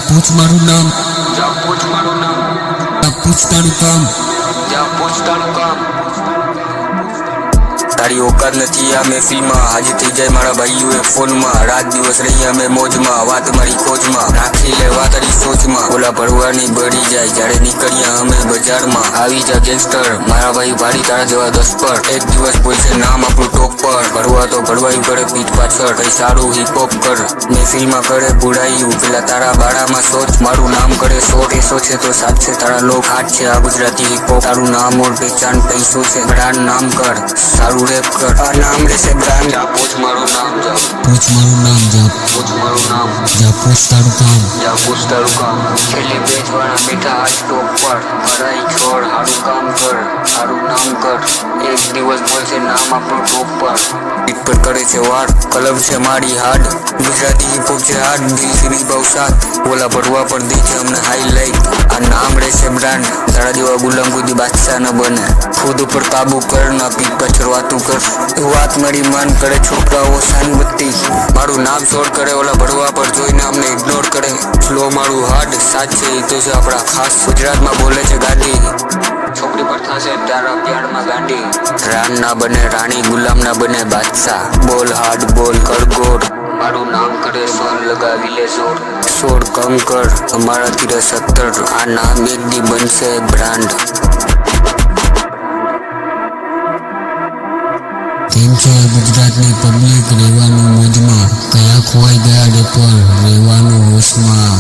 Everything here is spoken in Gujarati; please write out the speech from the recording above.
પૂછ મારું નામ, જા પૂછ મારું નામ, પૂછ તારું કામ, જા પૂછ તારું કામ. તારી ઓકાત નથી આ મહેફિલમાં, હાજર થઈ જાય મારા ભાઈઓ ફોનમાં. રાત દિવસ રહી અમે મોજમાં, વાત મારી ખોજમાં, રાખી લે વાત તારી સોચમાં. ઓલા ભરવાની બળી જાય જ્યારે નીકળ્યા અમે બજારમાં. આવી જા ગેંગસ્ટર મારા ભાઈ ભાડી તારા જેવા 10 પર. એક દિવસ બોલશે નામ આપણું ટોપ પર. ભરવા તો ભરવાયું કરે પીઠ પાછળ, કઈ સારું હિપહોપ કર. મહેફિલમાં કરે બુડાયું પેલા તારા બાળામાં સોચ. મારું નામ કરે શોટ, એસો છે તો સાથ છે તારા લોક હાથ છે આ ગુજરાતી હિપહોપ. તારું નામ ઓર પહેચાન પૈસો છે, બ્રાન્ડ નામ કર સારું રેપ કર, આ નામ રહેશે બ્રાન્ડ. જા પૂછ મારું નામ, જા પૂછ મારું નામ, જા પૂછ મારું નામ, જા પૂછ તારું કામ, જા પૂછ તારું કામ. છેલ્લે બેચવાના બેઠા હાથ ટોપ પર. ભરાઈ છોડ હારું કામ કર, હારું નામ કર. એક દિવસ બોલશે નામ આપણું ટોપ પર. પીઠ પર કરે છે વાર, કલમ છે મારી હાડ. ગુજરાતી હિપહોપ છે હાડ, દિલથી નિભાવ સાથ. ઓલા ભરવા પર દે છે અમને હાઈલાઈટ, આ નામ રહેશે બ્રાન્ડ. તારા જેવા ગુલામ કોઈ બાદશાહ ન બને. ખુદ ઉપર કાબુ કર, ના પીઠ પાછળ વાતું કર. વાત મારી માન કરે છોકરાઓ શાનબત્તી. મારું નામ છોડ કરે ઓલા ભરવા પર જોઈને અમને ઇગ્નોર કરે. સ્લો મારું હાર્ડ સાચ છે એ તો છે આપણા ખાસ. ગુજરાતમાં બોલે છે ગાંધી, છોકરી પર થશે તારા પ્યારમાં ગાંડી. રાન ના બને રાણી, ગુલામ ના બને બાદશાહ. બોલ હાર્ડ બોલ કરગોર, મારું નામ કરે સોન લગાવી લે જોર. સોળ કંકર અમારા તીરે 17. આ નામ એક દી બનશે બ્રાન્ડ. કેમ છે ગુજરાતની પબ્લિક? રહેવાનું મોજમાં, કયા ખોવાઈ ગયા રેપર, રહેવાનું હોશમાં.